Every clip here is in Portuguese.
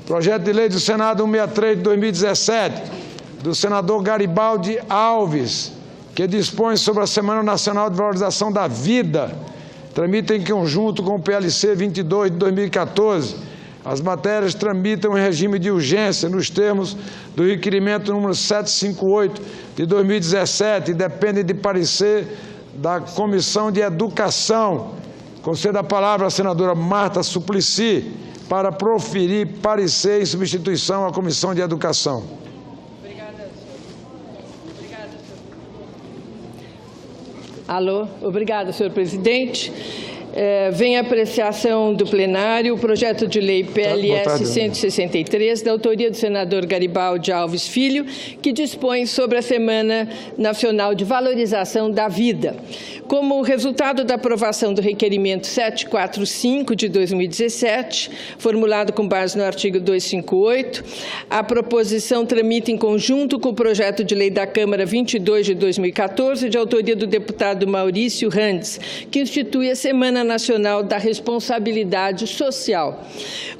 Projeto de lei do Senado 163 de 2017, do senador Garibaldi Alves, que dispõe sobre a Semana Nacional de Valorização da Vida, tramita em conjunto com o PLC 22 de 2014. As matérias tramitam em regime de urgência nos termos do requerimento número 758 de 2017 e dependem de parecer da Comissão de Educação. Concedo a palavra à senadora Marta Suplicy para proferir parecer em substituição à Comissão de Educação. Obrigada, senhor presidente. Vem a apreciação do plenário o projeto de lei PLS 163, da autoria do senador Garibaldi Alves Filho, que dispõe sobre a Semana Nacional de Valorização da Vida. Como resultado da aprovação do requerimento 745 de 2017, formulado com base no artigo 258, a proposição tramita em conjunto com o projeto de lei da Câmara 22 de 2014, de autoria do deputado Maurício Randes, que institui a Semana Nacional da Responsabilidade Social.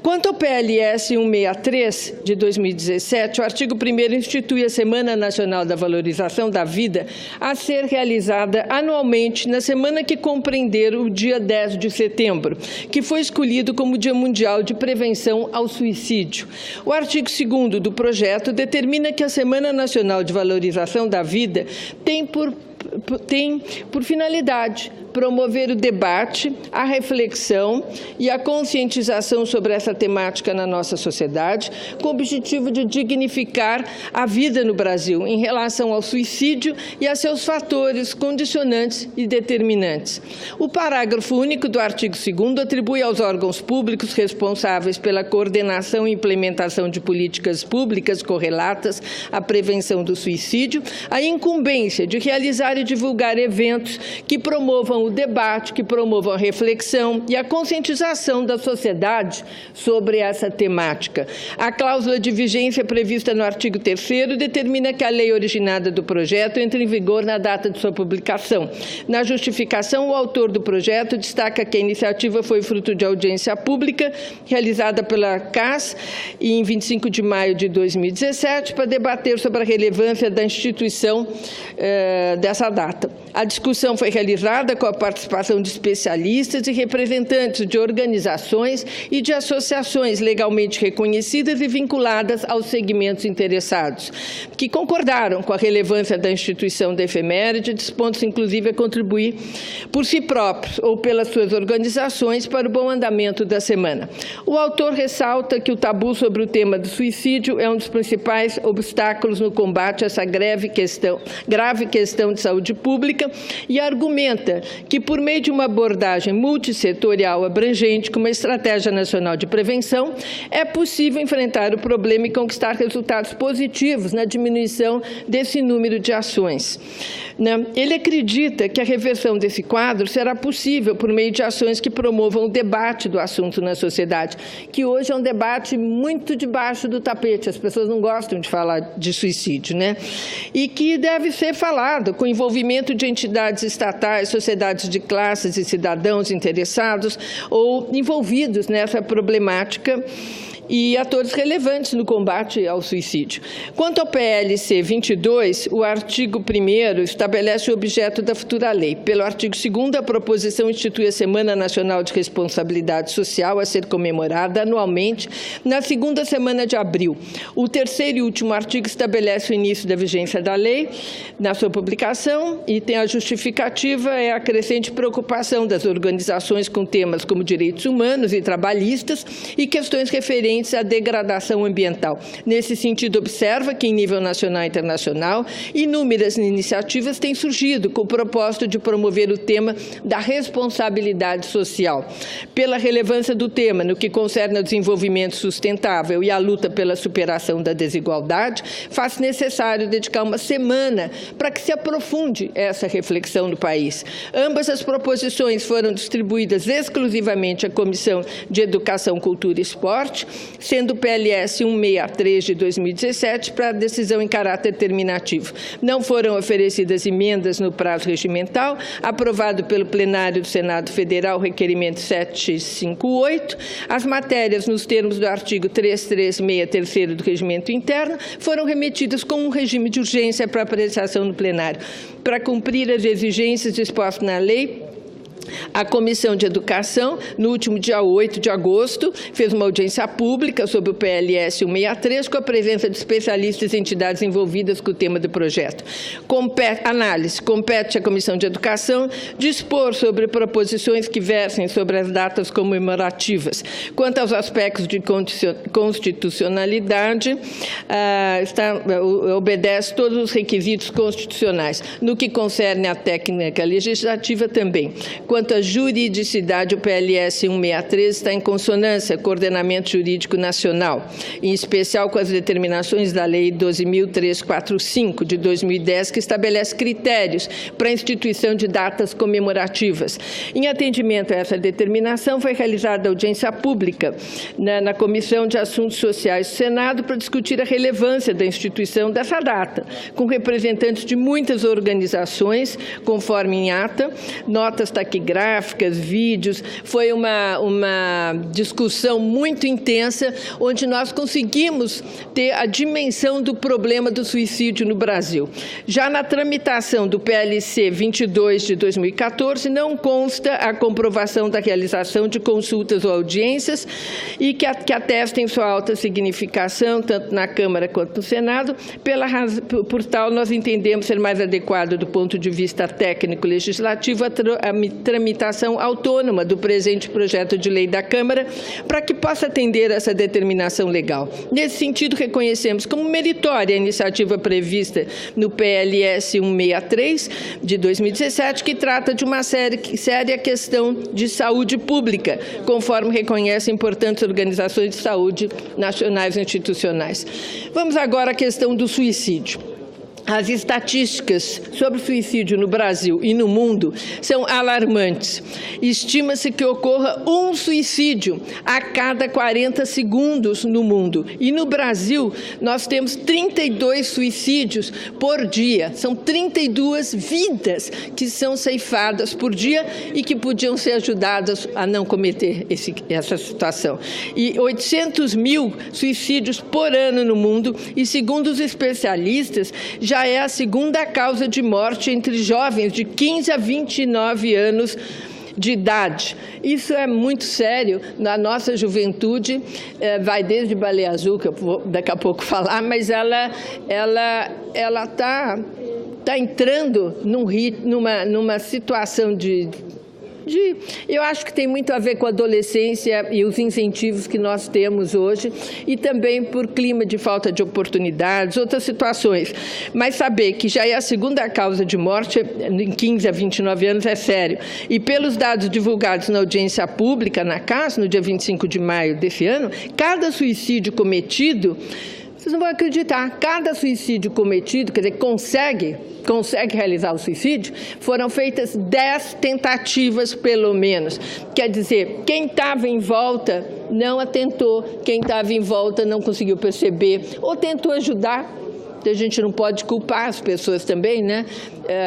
Quanto ao PLS 163 de 2017, o artigo 1º institui a Semana Nacional da Valorização da Vida a ser realizada anualmente na semana que compreender o dia 10 de setembro, que foi escolhido como Dia Mundial de Prevenção ao Suicídio. O artigo 2º do projeto determina que a Semana Nacional de Valorização da Vida tem por finalidade promover o debate, a reflexão e a conscientização sobre essa temática na nossa sociedade, com o objetivo de dignificar a vida no Brasil em relação ao suicídio e a seus fatores condicionantes e determinantes. O parágrafo único do artigo 2º atribui aos órgãos públicos responsáveis pela coordenação e implementação de políticas públicas correlatas à prevenção do suicídio a incumbência de realizar e divulgar eventos que promovam o debate, que promovam a reflexão e a conscientização da sociedade sobre essa temática. A cláusula de vigência prevista no artigo 3º determina que a lei originada do projeto entre em vigor na data de sua publicação. Na justificação, o autor do projeto destaca que a iniciativa foi fruto de audiência pública realizada pela CAS em 25 de maio de 2017 para debater sobre a relevância da instituição dessa data. A discussão foi realizada com a participação de especialistas e representantes de organizações e de associações legalmente reconhecidas e vinculadas aos segmentos interessados, que concordaram com a relevância da instituição da efeméride, dispondo-se inclusive a contribuir por si próprios ou pelas suas organizações para o bom andamento da semana. O autor ressalta que o tabu sobre o tema do suicídio é um dos principais obstáculos no combate a essa grave questão de saúde pública e argumenta que, por meio de uma abordagem multissetorial abrangente, com uma estratégia nacional de prevenção, é possível enfrentar o problema e conquistar resultados positivos na diminuição desse número de ações. Ele acredita que a reversão desse quadro será possível por meio de ações que promovam o debate do assunto na sociedade, que hoje é um debate muito debaixo do tapete, as pessoas não gostam de falar de suicídio, e que deve ser falado com envolvimento de entidades estatais, sociedades de classes e cidadãos interessados ou envolvidos nessa problemática e atores relevantes no combate ao suicídio. Quanto ao PLC 22, o artigo 1º estabelece o objeto da futura lei. Pelo artigo 2º, a proposição institui a Semana Nacional de Responsabilidade Social a ser comemorada anualmente na segunda semana de abril. O 3º e último artigo estabelece o início da vigência da lei na sua publicação e tem a justificativa a crescente preocupação das organizações com temas como direitos humanos e trabalhistas e questões referentes à degradação ambiental. Nesse sentido, observa que, em nível nacional e internacional, inúmeras iniciativas têm surgido com o propósito de promover o tema da responsabilidade social. Pela relevância do tema no que concerne ao desenvolvimento sustentável e à luta pela superação da desigualdade, faz necessário dedicar uma semana para que se aprofunde essa reflexão no país. Ambas as proposições foram distribuídas exclusivamente à Comissão de Educação, Cultura e Esporte sendo o PLS 163 de 2017 para decisão em caráter terminativo. Não foram oferecidas emendas no prazo regimental, aprovado pelo plenário do Senado Federal, requerimento 758. As matérias, nos termos do artigo 336, terceiro do regimento interno, foram remetidas com um regime de urgência para apreciação no plenário. Para cumprir as exigências dispostas na lei, a Comissão de Educação, no último dia 8 de agosto, fez uma audiência pública sobre o PLS 163, com a presença de especialistas e entidades envolvidas com o tema do projeto. Compete à Comissão de Educação dispor sobre proposições que versem sobre as datas comemorativas. Quanto aos aspectos de constitucionalidade, obedece todos os requisitos constitucionais. No que concerne à técnica legislativa também. Quanto à juridicidade, o PLS 163 está em consonância com o ordenamento jurídico nacional, em especial com as determinações da Lei 12.345, de 2010, que estabelece critérios para a instituição de datas comemorativas. Em atendimento a essa determinação, foi realizada audiência pública na Comissão de Assuntos Sociais do Senado para discutir a relevância da instituição dessa data, com representantes de muitas organizações, conforme em ata, notas taquigráficas, vídeos. Foi uma discussão muito intensa, onde nós conseguimos ter a dimensão do problema do suicídio no Brasil. Já na tramitação do PLC 22 de 2014, não consta a comprovação da realização de consultas ou audiências e que atestem sua alta significação, tanto na Câmara quanto no Senado. Por tal, nós entendemos ser mais adequado, do ponto de vista técnico-legislativo, a tramitação autônoma do presente projeto de lei da Câmara, para que possa atender essa determinação legal. Nesse sentido, reconhecemos como meritória a iniciativa prevista no PLS 163, de 2017, que trata de uma séria questão de saúde pública, conforme reconhecem importantes organizações de saúde nacionais e institucionais. Vamos agora à questão do suicídio. As estatísticas sobre o suicídio no Brasil e no mundo são alarmantes. Estima-se que ocorra um suicídio a cada 40 segundos no mundo. E no Brasil, nós temos 32 suicídios por dia. São 32 vidas que são ceifadas por dia e que podiam ser ajudadas a não cometer essa situação. E 800 mil suicídios por ano no mundo, e segundo os especialistas, já é a segunda causa de morte entre jovens de 15 a 29 anos de idade. Isso é muito sério. Na nossa juventude, vai desde Baleia Azul, que eu vou daqui a pouco falar, mas ela está entrando numa situação eu acho que tem muito a ver com a adolescência e os incentivos que nós temos hoje, e também por clima de falta de oportunidades, outras situações. Mas saber que já é a segunda causa de morte em 15 a 29 anos é sério. E pelos dados divulgados na audiência pública, na CAS, no dia 25 de maio desse ano, cada suicídio cometido, vocês não vão acreditar, cada suicídio cometido, quer dizer, consegue realizar o suicídio, foram feitas 10 tentativas pelo menos. Quer dizer, quem estava em volta não atentou, quem estava em volta não conseguiu perceber, ou tentou ajudar. A gente não pode culpar as pessoas também, né?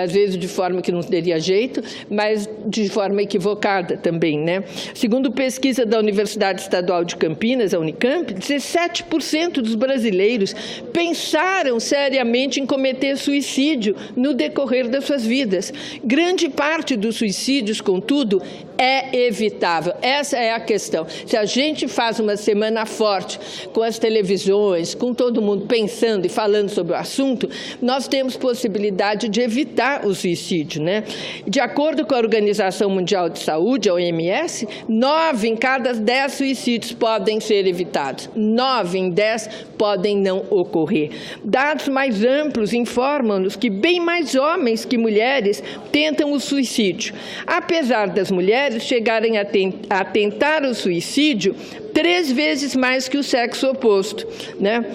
Às vezes de forma que não teria jeito, mas de forma equivocada também, né? Segundo pesquisa da Universidade Estadual de Campinas, a Unicamp, 17% dos brasileiros pensaram seriamente em cometer suicídio no decorrer das suas vidas. Grande parte dos suicídios, contudo, é evitável. Essa é a questão. Se a gente faz uma semana forte, com as televisões, com todo mundo pensando e falando sobre o assunto, nós temos possibilidade de evitar o suicídio, né? De acordo com a Organização Mundial de Saúde, a OMS, 9 em cada 10 suicídios podem ser evitados. 9 em 10 podem não ocorrer. Dados mais amplos informam-nos que bem mais homens que mulheres tentam o suicídio. Apesar das mulheres chegarem a tentar o suicídio 3 vezes mais que o sexo oposto, né?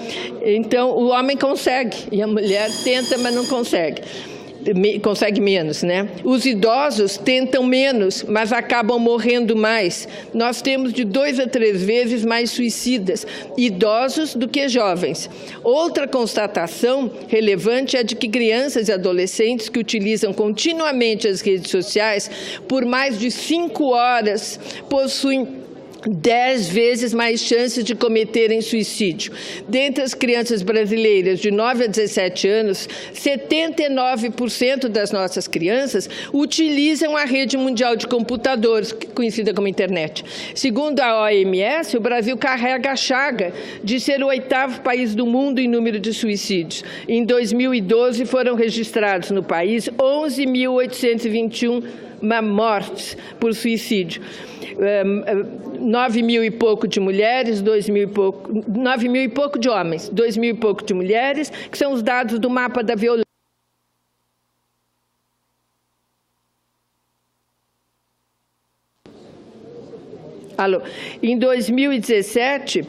Então, o homem consegue e a mulher tenta, mas não consegue. consegue menos, né? Os idosos tentam menos, mas acabam morrendo mais. Nós temos de 2 a 3 vezes mais suicidas idosos do que jovens. Outra constatação relevante é de que crianças e adolescentes que utilizam continuamente as redes sociais por mais de 5 horas possuem 10 vezes mais chances de cometerem suicídio. Dentre as crianças brasileiras de 9 a 17 anos, 79% das nossas crianças utilizam a rede mundial de computadores, conhecida como internet. Segundo a OMS, o Brasil carrega a chaga de ser o 8º país do mundo em número de suicídios. Em 2012, foram registrados no país 11.821 mortes por suicídio. 9 mil e pouco de mulheres, 9 mil e pouco de homens, 2 mil e pouco de mulheres, que são os dados do mapa da violência. Em 2017,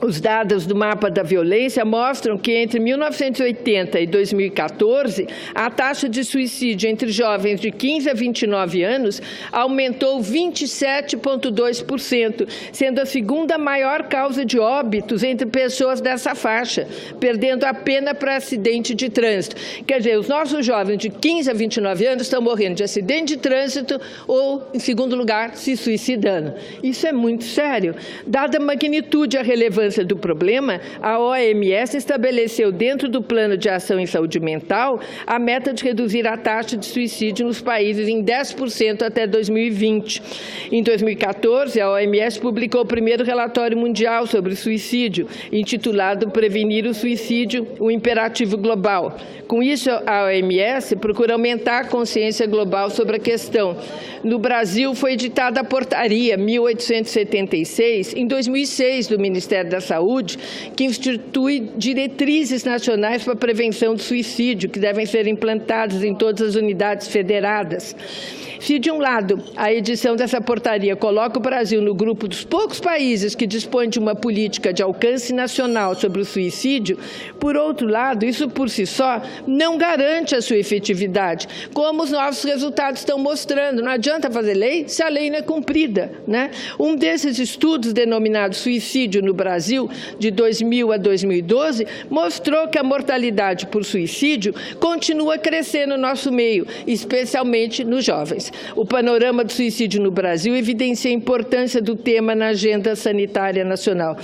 os dados do mapa da violência mostram que entre 1980 e 2014, a taxa de suicídio entre jovens de 15 a 29 anos aumentou 27,2%, sendo a segunda maior causa de óbitos entre pessoas dessa faixa, perdendo apenas para acidente de trânsito. Quer dizer, os nossos jovens de 15 a 29 anos estão morrendo de acidente de trânsito ou, em segundo lugar, se suicidando. Isso é muito sério. Dada a magnitude e a relevância do problema, a OMS estabeleceu dentro do Plano de Ação em Saúde Mental a meta de reduzir a taxa de suicídio nos países em 10% até 2020. Em 2014, a OMS publicou o primeiro relatório mundial sobre o suicídio, intitulado Prevenir o Suicídio, o Imperativo Global. Com isso, a OMS procura aumentar a consciência global sobre a questão. No Brasil, foi editada a Portaria 1876, em 2006, do Ministério da Saúde, que institui diretrizes nacionais para a prevenção do suicídio, que devem ser implantadas em todas as unidades federadas. Se, de um lado, a edição dessa portaria coloca o Brasil no grupo dos poucos países que dispõem de uma política de alcance nacional sobre o suicídio, por outro lado, isso por si só não garante a sua efetividade, como os nossos resultados estão mostrando. Não adianta fazer lei se a lei não é cumprida, né? Um desses estudos, denominado Suicídio no Brasil, de 2000 a 2012, mostrou que a mortalidade por suicídio continua a crescer no nosso meio, especialmente nos jovens. O panorama do suicídio no Brasil evidencia a importância do tema na agenda sanitária nacional.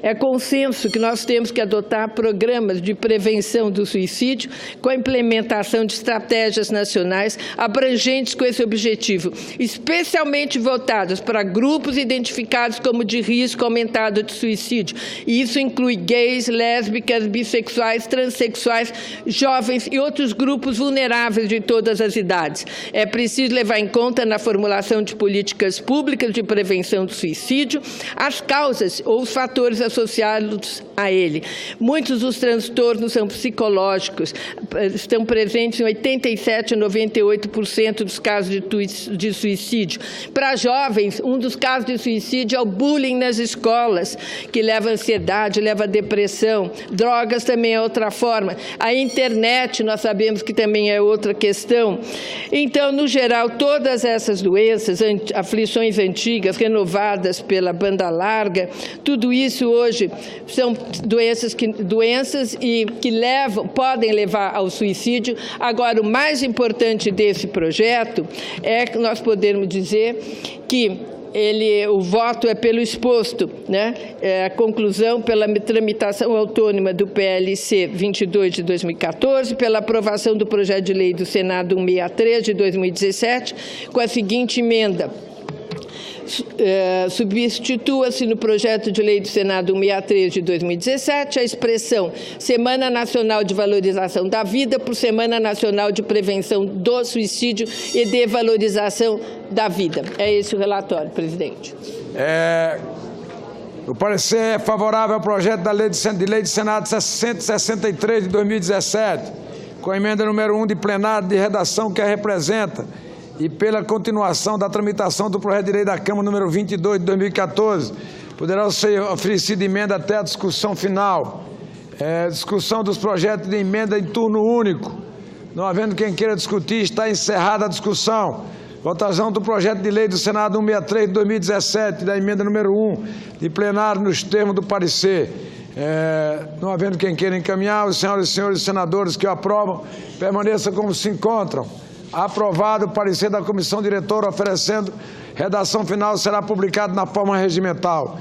É consenso que nós temos que adotar programas de prevenção do suicídio com a implementação de estratégias nacionais abrangentes com esse objetivo, especialmente voltadas para grupos identificados como de risco aumentado de suicídio. E isso inclui gays, lésbicas, bissexuais, transexuais, jovens e outros grupos vulneráveis de todas as idades. É preciso levar em conta na formulação de políticas públicas de prevenção do suicídio as causas ou os fatores associados a ele. Muitos dos transtornos são psicológicos, estão presentes em 87% a 98% dos casos de suicídio. Para jovens, um dos casos de suicídio é o bullying nas escolas, que leva a ansiedade, leva a depressão. Drogas também é outra forma. A internet, nós sabemos que também é outra questão. Então, no geral, todas essas doenças, aflições antigas, renovadas pela banda larga, tudo isso hoje são doenças que podem levar ao suicídio. Agora, o mais importante desse projeto é que nós podemos dizer que o voto é pelo exposto, né? A conclusão pela tramitação autônoma do PLC 22 de 2014, pela aprovação do projeto de lei do Senado 163 de 2017, com a seguinte emenda. Substitua-se no projeto de lei do Senado 163 de 2017 a expressão Semana Nacional de Valorização da Vida por Semana Nacional de Prevenção do Suicídio e de Valorização da Vida. É esse o relatório, presidente. O parecer é favorável ao projeto da lei do Senado 163 de 2017, com a emenda número 1 de plenário de redação que a representa, e pela continuação da tramitação do projeto de lei da Câmara número 22 de 2014, poderá ser oferecida emenda até a discussão final. Discussão dos projetos de emenda em turno único. Não havendo quem queira discutir, está encerrada a discussão. Votação do projeto de lei do Senado 163 de 2017, da emenda número 1, de plenário nos termos do parecer. Não havendo quem queira encaminhar, os senhoras e senhores senadores que o aprovam, permaneçam como se encontram. Aprovado o parecer da comissão diretora oferecendo redação final, será publicado na forma regimental.